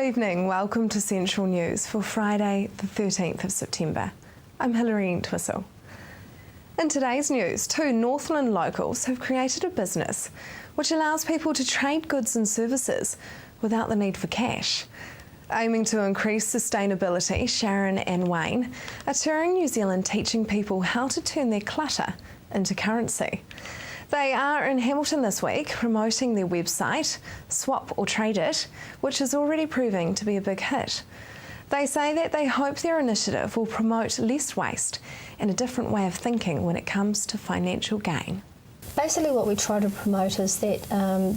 evening, welcome to Central News for Friday the 13th of September. I'm Hilary Entwistle. In today's news, two Northland locals have created a business which allows people to trade goods and services without the need for cash. Aiming to increase sustainability, Sharon and Wayne are touring New Zealand teaching people how to turn their clutter into currency. They are in Hamilton this week promoting their website, Swap or Trade It, which is already proving to be a big hit. They say that they hope their initiative will promote less waste and a different way of thinking when it comes to financial gain. Basically what we try to promote is that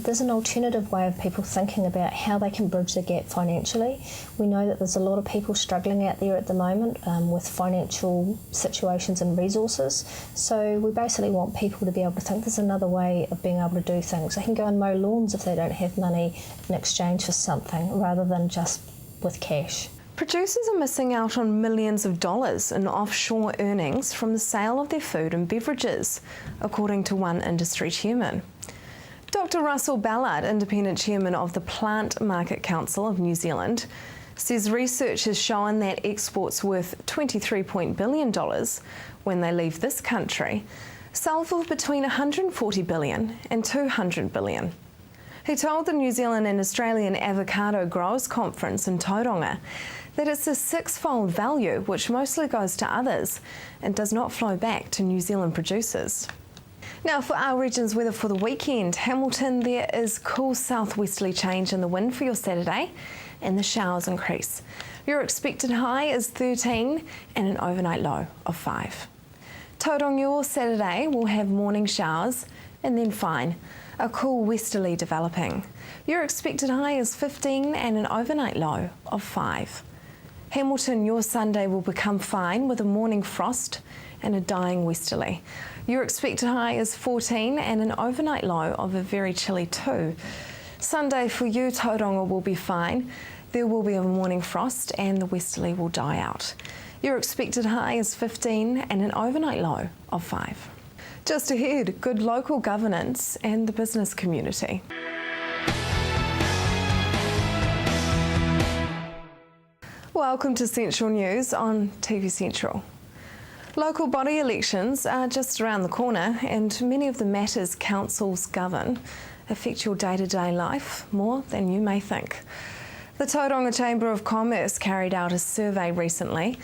there's an alternative way of people thinking about how they can bridge the gap financially. We know that there's a lot of people struggling out there at the moment with financial situations and resources. So we basically want people to be able to think there's another way of being able to do things. They can go and mow lawns if they don't have money in exchange for something rather than just with cash. Producers are missing out on millions of dollars in offshore earnings from the sale of their food and beverages, according to one industry chairman. Dr Russell Ballard, independent chairman of the Plant Market Council of New Zealand, says research has shown that exports worth $23 billion when they leave this country sell for between $140 billion and $200 billion. He told the New Zealand and Australian Avocado Growers Conference in Tauranga that it's a six-fold value which mostly goes to others and does not flow back to New Zealand producers. Now for our region's weather for the weekend, Hamilton, there is cool southwesterly change in the wind for your Saturday and the showers increase. Your expected high is 13 and an overnight low of 5. Tauranga, your Saturday will have morning showers and then fine. A cool westerly developing. Your expected high is 15 and an overnight low of 5. Hamilton, your Sunday will become fine with a morning frost and a dying westerly. Your expected high is 14 and an overnight low of a very chilly 2. Sunday for you, Tauranga, will be fine. There will be a morning frost and the westerly will die out. Your expected high is 15 and an overnight low of 5. Just ahead, good local governance and the business community. Welcome to Central News on TV Central. Local body elections are just around the corner and many of the matters councils govern affect your day-to-day life more than you may think. The Tauranga Chamber of Commerce carried out a survey recently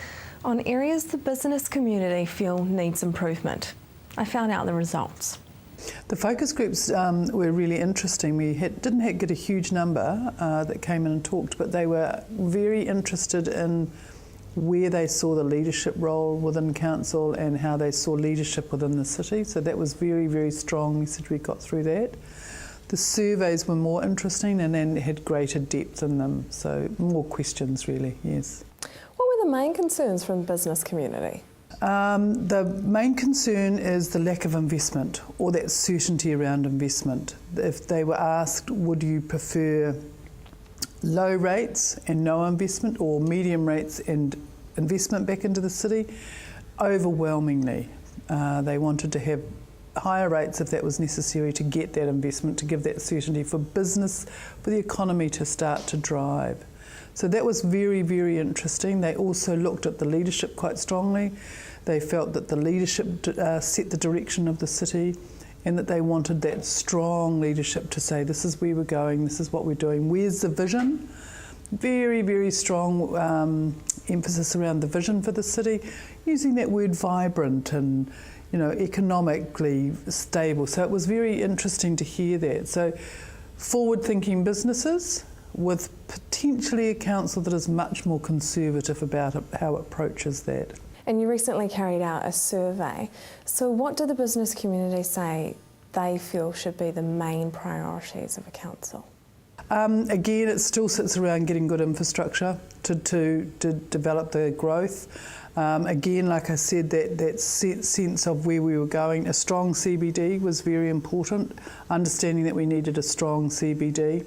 on areas the business community feel needs improvement. I found out the results. The focus groups were really interesting. We didn't get a huge number that came in and talked, but they were very interested in where they saw the leadership role within council and how they saw leadership within the city. So that was very, very strong message we got through that. The surveys were more interesting and then had greater depth in them, so more questions really, yes. What were the main concerns from the business community? The main concern is the lack of investment or that certainty around investment. If they were asked, would you prefer low rates and no investment or medium rates and investment back into the city, overwhelmingly they wanted to have higher rates if that was necessary to get that investment, to give that certainty for business, for the economy to start to drive. So that was very, very interesting. They also looked at the leadership quite strongly. They felt that the leadership set the direction of the city and that they wanted that strong leadership to say, this is where we're going, this is what we're doing, where's the vision? Very, very strong emphasis around the vision for the city, using that word vibrant and economically stable. So it was very interesting to hear that. So forward-thinking businesses with potentially a council that is much more conservative about how it approaches that. And you recently carried out a survey. So what do the business community say they feel should be the main priorities of a council? Again, it still sits around getting good infrastructure to develop the growth. Again, like I said, that sense of where we were going, a strong CBD was very important, understanding that we needed a strong CBD.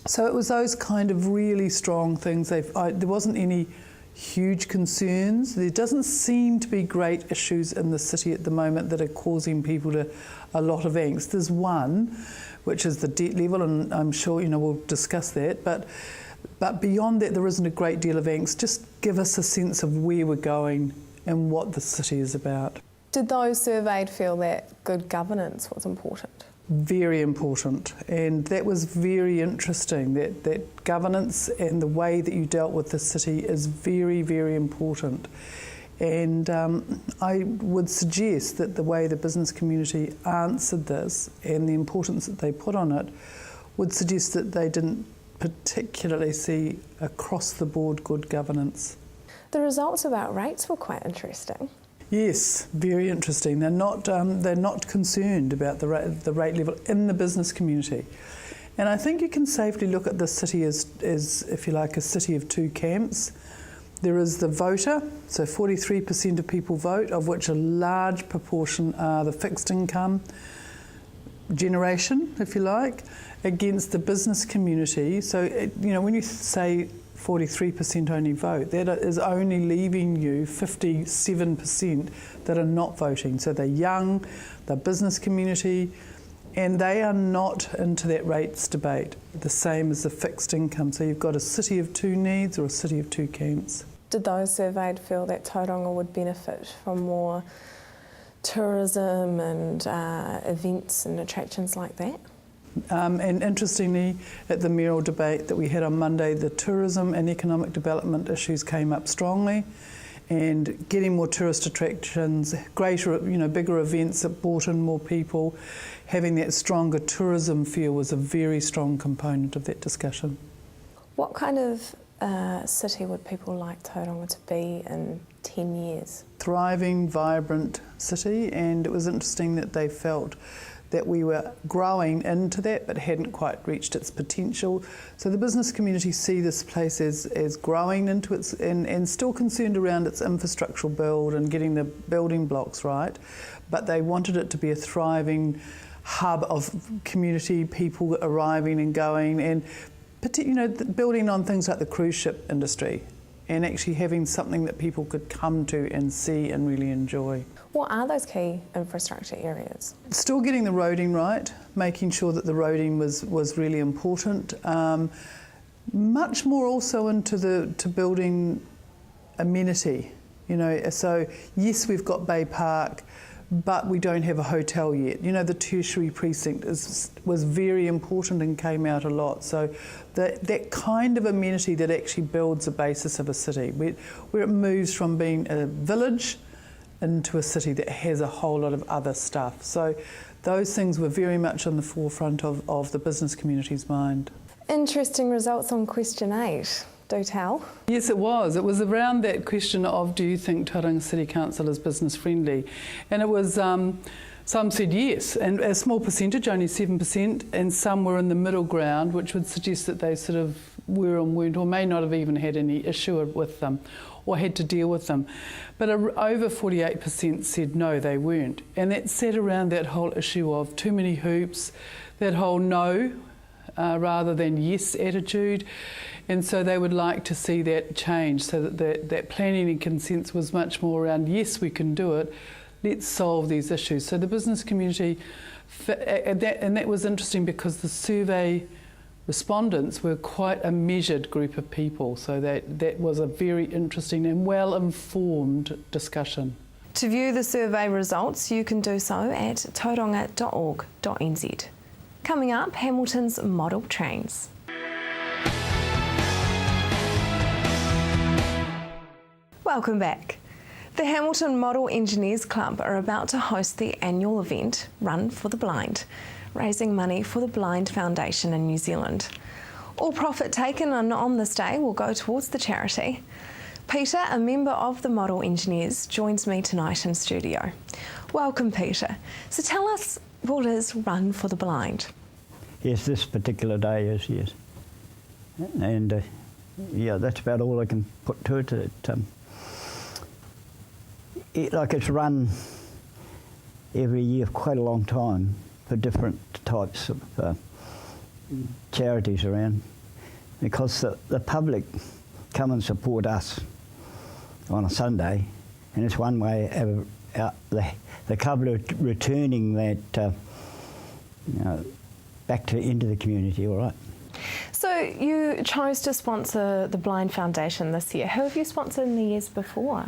So it was those kind of really strong things. There wasn't any huge concerns. There doesn't seem to be great issues in the city at the moment that are causing people to a lot of angst. There's one, which is the debt level, and I'm sure we'll discuss that. But beyond that, there isn't a great deal of angst. Just give us a sense of where we're going and what the city is about. Did those surveyed feel that good governance was important? Very important, and that was very interesting, that governance and the way that you dealt with the city is very, very important. And I would suggest that the way the business community answered this and the importance that they put on it would suggest that they didn't particularly see across the board good governance. The results about rates were quite interesting. Yes, very interesting. They're not concerned about the rate level in the business community. And I think you can safely look at the city as, if you like, a city of two camps. There is the voter, so 43% of people vote, of which a large proportion are the fixed income generation, if you like, against the business community. So, when you say 43% only vote, that is only leaving you 57% that are not voting. So they're young, they're business community, and they are not into that rates debate, the same as the fixed income. So you've got a city of two needs or a city of two camps. Did those surveyed feel that Tauranga would benefit from more tourism and events and attractions like that? And interestingly, at the mayoral debate that we had on Monday, the tourism and economic development issues came up strongly, and getting more tourist attractions, greater, bigger events that brought in more people, having that stronger tourism feel was a very strong component of that discussion. What kind of city would people like Tauranga to be in 10 years? Thriving, vibrant city, and it was interesting that they felt that we were growing into that but hadn't quite reached its potential. So the business community see this place as growing into its, and still concerned around its infrastructural build and getting the building blocks right, but they wanted it to be a thriving hub of community, people arriving and going, and building on things like the cruise ship industry and actually having something that people could come to and see and really enjoy. What are those key infrastructure areas? Still getting the roading right, making sure that the roading was really important. Much more also into to amenity. So yes, we've got Bay Park, but we don't have a hotel yet. The tertiary precinct was very important and came out a lot. So that kind of amenity that actually builds the basis of a city, where it moves from being a village into a city that has a whole lot of other stuff. So those things were very much on the forefront of the business community's mind. Interesting results on question 8. Do tell. Yes, it was. It was around that question of, do you think Tauranga City Council is business friendly? And it was, some said yes, and a small percentage, only 7%, and some were in the middle ground, which would suggest that they sort of were and weren't, or may not have even had any issue with them or had to deal with them. But over 48% said no, they weren't. And that sat around that whole issue of too many hoops, that whole no rather than yes attitude. And so they would like to see that change, so that planning and consent was much more around, yes, we can do it, let's solve these issues. So the business community, and that was interesting because the survey respondents were quite a measured group of people, so that was a very interesting and well-informed discussion. To view the survey results, you can do so at tauranga.org.nz. Coming up, Hamilton's model trains. Welcome back. The Hamilton Model Engineers Club are about to host the annual event, Run for the Blind, raising money for the Blind Foundation in New Zealand. All profit taken on this day will go towards the charity. Peter, a member of the Model Engineers, joins me tonight in studio. Welcome, Peter. So tell us, what is Run for the Blind? Yes, this particular day is, yes. And that's about all I can put to it. It's run every year for quite a long time for different types of charities around, because the public come and support us on a Sunday, and it's one way of the club returning that back into the community. All right. So you chose to sponsor the Blind Foundation this year. Who have you sponsored in the years before?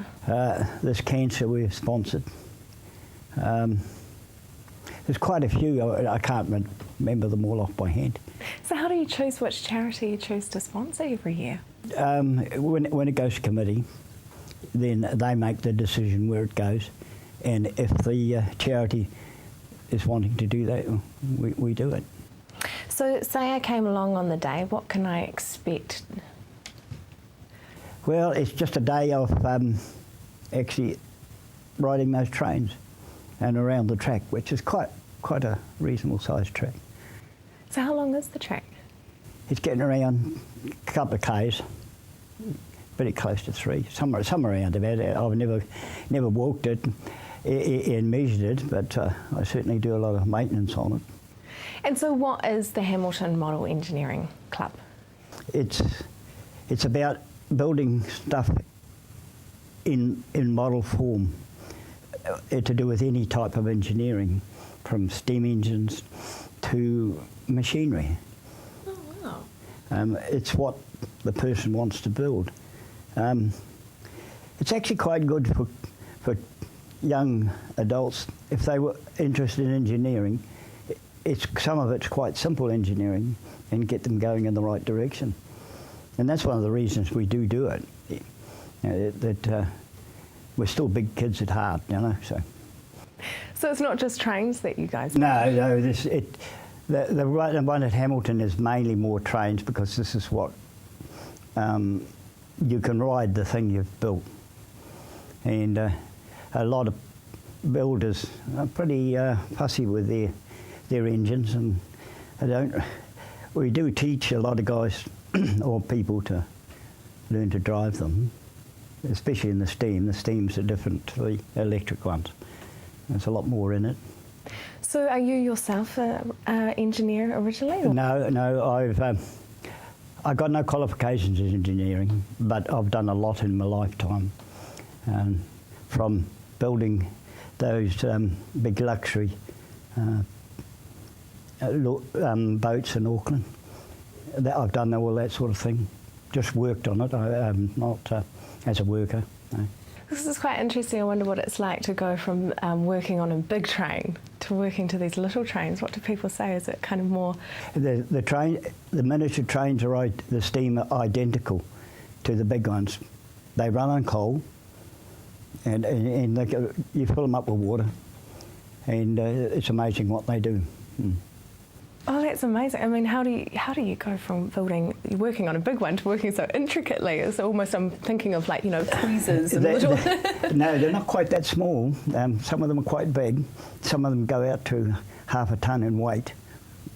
This cancer we've sponsored. There's quite a few. I can't remember them all off by hand. So how do you choose which charity you choose to sponsor every year? When it goes to committee, then they make the decision where it goes, and if the charity is wanting to do that, we do it. So say I came along on the day, what can I expect? Well, it's just a day of actually riding those trains and around the track, which is quite a reasonable sized track. So how long is the track? It's getting around a couple of k's, pretty close to 3, somewhere around about it. I've never walked it and measured it, but I certainly do a lot of maintenance on it. And so what is the Hamilton Model Engineering Club? It's about building stuff in model form to do with any type of engineering, from steam engines to machinery. Oh, wow. It's what the person wants to build. It's actually quite good for young adults if they were interested in engineering. Some of it's quite simple engineering, and get them going in the right direction. And that's one of the reasons we do it. That we're still big kids at heart, So it's not just trains that you guys do? No. The one at Hamilton is mainly more trains, because this is what you can ride the thing you've built. And a lot of builders are pretty fussy with their engines, and we do teach a lot of guys or people to learn to drive them, especially in the steam. The steams are different to the electric ones. There's a lot more in it. So are you yourself an engineer originally? Or? No, I've got no qualifications in engineering, but I've done a lot in my lifetime, from building those big luxury boats in Auckland. I've done all that sort of thing. Just worked on it, not as a worker. No. This is quite interesting. I wonder what it's like to go from working on a big train to working to these little trains. What do people say? Is it kind of more... The miniature trains the steam are identical to the big ones. They run on coal, and you fill them up with water, and it's amazing what they do. Mm. Oh, that's amazing. I mean, how do you go from working on a big one to working so intricately? It's almost, I'm thinking of tweezers and little... No, they're not quite that small. Some of them are quite big. Some of them go out to half a tonne in weight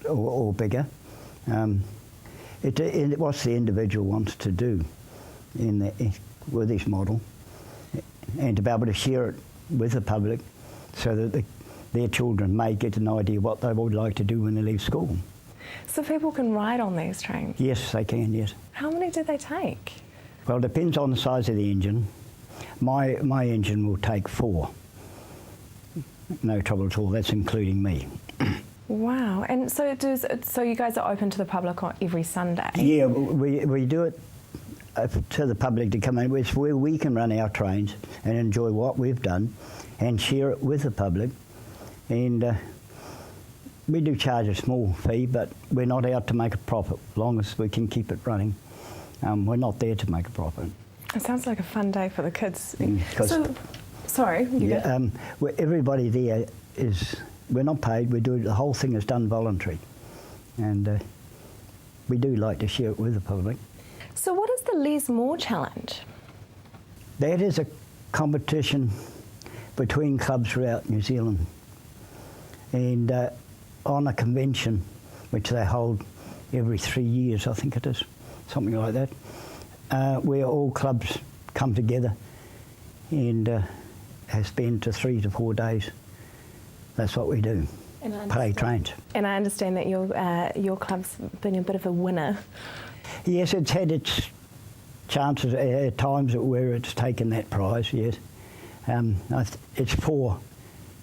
or bigger. What the individual wants to do with this model, and to be able to share it with the public, so that their children may get an idea what they would like to do when they leave school. So people can ride on these trains? Yes, they can, yes. How many do they take? Well, it depends on the size of the engine. My engine will take 4. No trouble at all, that's including me. Wow, and so you guys are open to the public on every Sunday? Yeah, we do it to the public to come in. It's where we can run our trains and enjoy what we've done and share it with the public. And we do charge a small fee, but we're not out to make a profit. As long as we can keep it running, we're not there to make a profit. It sounds like a fun day for the kids. Sorry. Everybody there we're not paid. The whole thing is done voluntary, and we do like to share it with the public. So what is the Les Moore Challenge? That is a competition between clubs throughout New Zealand. And on a convention, which they hold every 3 years, I think it is, something like that, where all clubs come together and spend 3 to 4 days. That's what we do, play trains. And I understand that your club's been a bit of a winner. Yes, it's had its chances at times where it's taken that prize, yes. It's poor.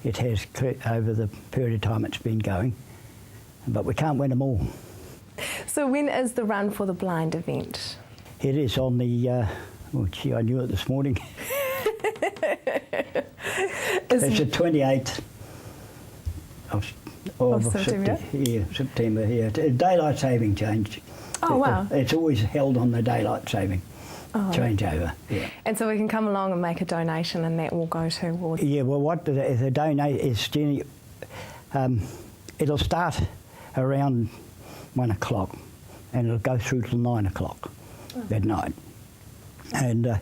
It has over the period of time it's been going, but we can't win them all. So when is the Run for the Blind event? It is on the, oh gee, I knew it this morning. It's the 28th of September? September, yeah. Daylight saving change. Oh, wow. It's always held on the daylight saving changeover, yeah. And so we can come along and make a donation and that will go towards... Yeah, well, what the donate is, Jenny, it'll start around 1 o'clock and it'll go through till 9 o'clock at night. And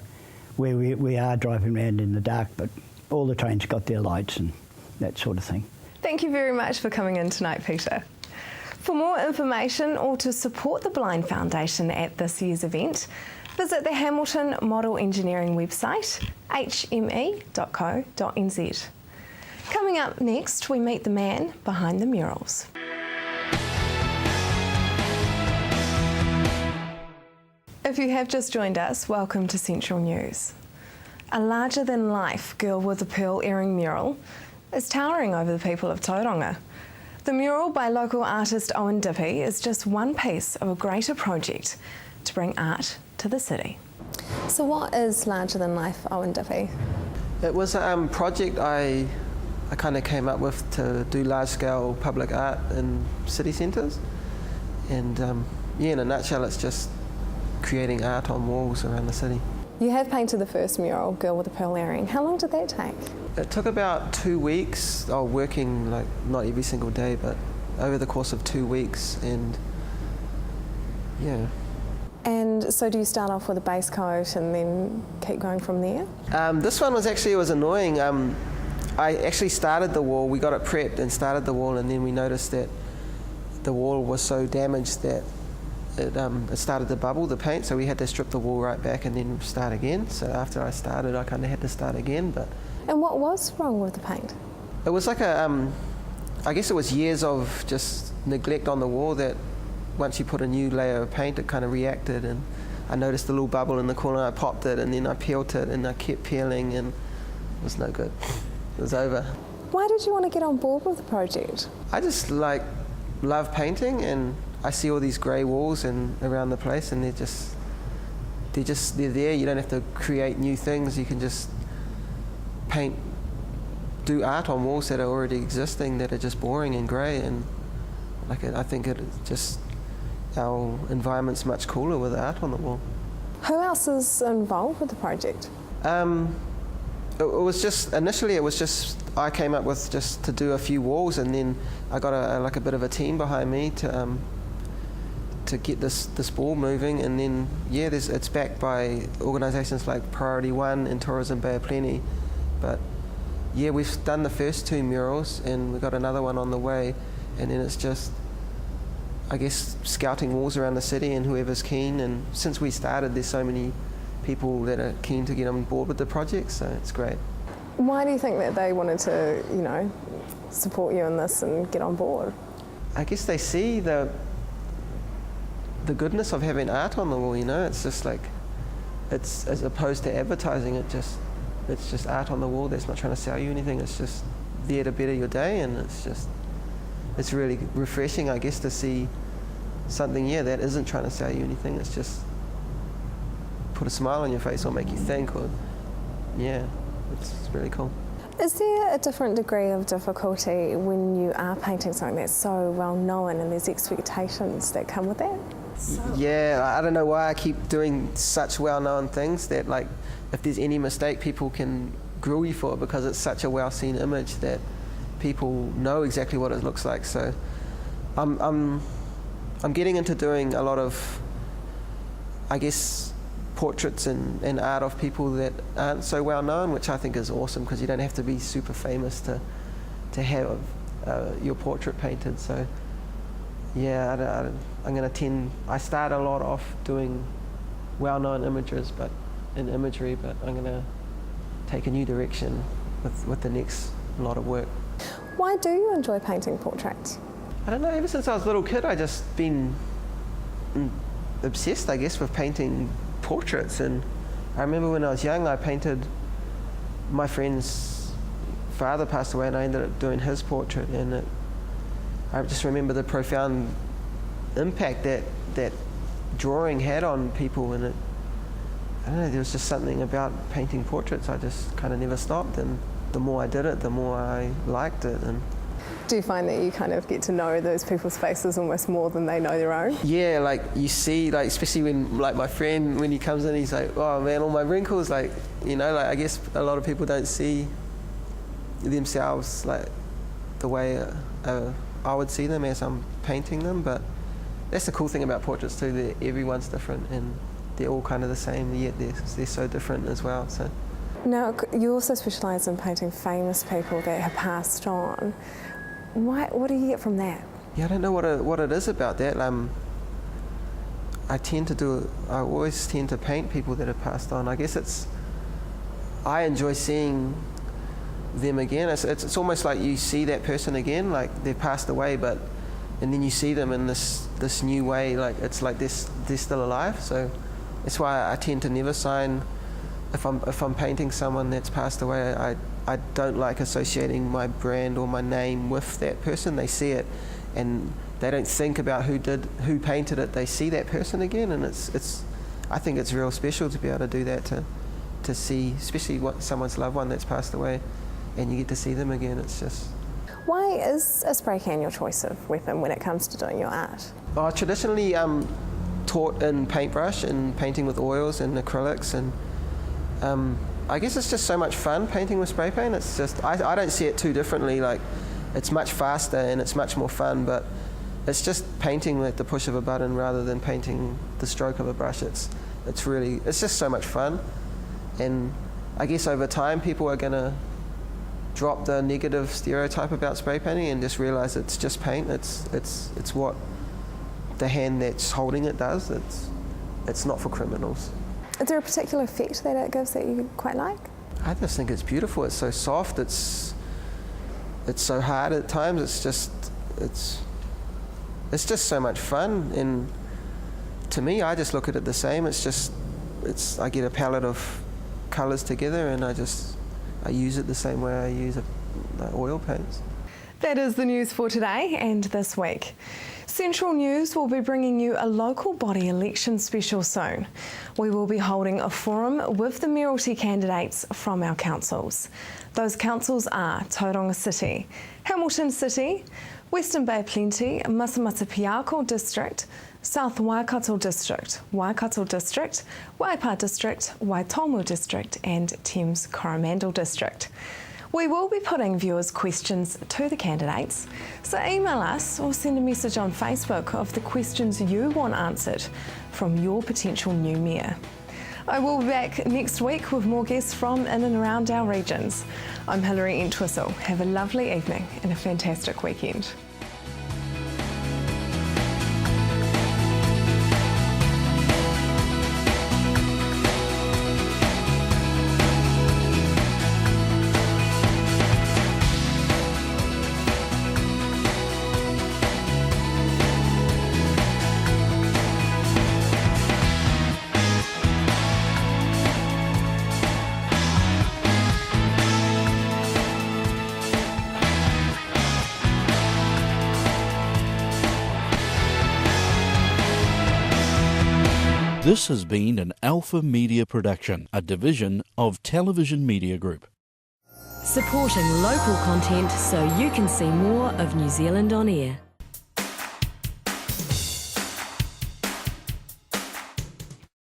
we are driving around in the dark, but all the trains got their lights and that sort of thing. Thank you very much for coming in tonight, Peter. For more information or to support the Blind Foundation at this year's event, visit the Hamilton Model Engineering website, hme.co.nz. Coming up next, we meet the man behind the murals. If you have just joined us, welcome to Central News. A larger-than-life Girl with a Pearl earring mural is towering over the people of Tauranga. The mural by local artist Owen Dippy is just one piece of a greater project to bring art to the city. So what is larger than life, Owen Dippy? It was a project I kind of came up with to do large-scale public art in city centres. And yeah, in a nutshell, it's just creating art on walls around the city. You have painted the first mural, Girl with a Pearl Earring. How long did that take? It took about 2 weeks. I was working like not every single day, but over the course of 2 weeks, and yeah. And so do you start off with a base coat and then keep going from there? This one was actually, it was annoying. I actually started the wall, we got it prepped and started the wall, and then we noticed that the wall was so damaged that it started to bubble, the paint, so we had to strip the wall right back and then start again. So after I started, I kind of had to start again. But And what was wrong with the paint? it was like I guess it was years of just neglect on the wall that once you put a new layer of paint, it kind of reacted, and I noticed a little bubble in the corner, I popped it, and then I peeled it, and I kept peeling, and it was no good. It was over. Why did you want to get on board with the project? I just love painting, and I see all these grey walls and around the place, and they're there. You don't have to create new things. You can just do art on walls that are already existing, that are just boring and grey. And I think our environment's much cooler with art on the wall. Who else is involved with the project? It was just initially. It was just I came up with just to do a few walls, and then I got a bit of a team behind me to get this ball moving. And then yeah, it's backed by organisations like Priority One and Tourism Bay of Plenty. But yeah, we've done the first 2 murals, and we've got another one on the way. And then it's just, I guess, scouting walls around the city and whoever's keen. And since we started, there's so many people that are keen to get on board with the project, so it's great. Why do you think that they wanted to, support you in this and get on board? I guess they see the goodness of having art on the wall, It's just like, it's as opposed to advertising, it's just art on the wall that's not trying to sell you anything. It's just there to better your day, and it's really refreshing, I guess, to see something, that isn't trying to sell you anything. It's just put a smile on your face or make you think, or it's really cool. Is there a different degree of difficulty when you are painting something that's so well known and there's expectations that come with that? Yeah, I don't know why I keep doing such well-known things that, if there's any mistake, people can grill you for it, because it's such a well-seen image that people know exactly what it looks like. So I'm getting into doing a lot of, I guess, portraits and art of people that aren't so well known, which I think is awesome, because you don't have to be super famous to have your portrait painted. So yeah, I start a lot off doing well-known images, but I'm going to take a new direction with the next lot of work. Why do you enjoy painting portraits? I don't know, ever since I was a little kid, I just been obsessed, I guess, with painting portraits. And I remember when I was young, I painted my friend's father passed away, and I ended up doing his portrait. And I just remember the profound impact that drawing had on people. And I don't know, there was just something about painting portraits. I just kind of never stopped, and the more I did it, the more I liked it. And Do you find that you kind of get to know those people's faces almost more than they know their own? yeah, like you see, like especially when like my friend, when he comes in, he's like, oh man, all my wrinkles, like, you know, like I guess a lot of people don't see themselves like the way I would see them as I'm painting them. But that's the cool thing about portraits too, that everyone's different and they're all kind of the same, yet they're so different as well. So Now, you also specialise in painting famous people that have passed on. What do you get from that? yeah, I don't know what it is about that. I always tend to paint people that have passed on. I guess I enjoy seeing them again. It's almost like you see that person again, like they've passed away, and then you see them in this new way, like it's like they're still alive. So that's why I tend to never sign, if I'm painting someone that's passed away, I don't like associating my brand or my name with that person. They see it and they don't think about who painted it. They see that person again, and I think it's real special to be able to do that, to see, especially someone's loved one that's passed away, and you get to see them again. It's just. Why is a spray can your choice of weapon when it comes to doing your art? Traditionally taught in paintbrush and painting with oils and acrylics, and I guess it's just so much fun painting with spray paint. It's just, I don't see it too differently. Like, it's much faster and it's much more fun, but it's just painting with the push of a button rather than painting the stroke of a brush. It's just so much fun. And I guess over time people are gonna drop the negative stereotype about spray painting and just realize it's just paint. It's what the hand that's holding it does. It's not for criminals. Is there a particular effect that it gives that you quite like? I just think it's beautiful. It's so soft. It's so hard at times. It's just so much fun. And to me, I just look at it the same. I get a palette of colours together, and I use it the same way I use oil paints. That is the news for today and this week. Central News will be bringing you a local body election special soon. We will be holding a forum with the mayoralty candidates from our councils. Those councils are Tauranga City, Hamilton City, Western Bay Plenty, Masamatapiako District, South Waikato District, Waikato District, Waipa District, Waitomo District and Thames Coromandel District. We will be putting viewers' questions to the candidates, so email us or send a message on Facebook of the questions you want answered from your potential new mayor. I will be back next week with more guests from in and around our regions. I'm Hilary Entwistle. Have a lovely evening and a fantastic weekend. This has been an Alpha Media production, a division of Television Media Group. Supporting local content so you can see more of New Zealand on air.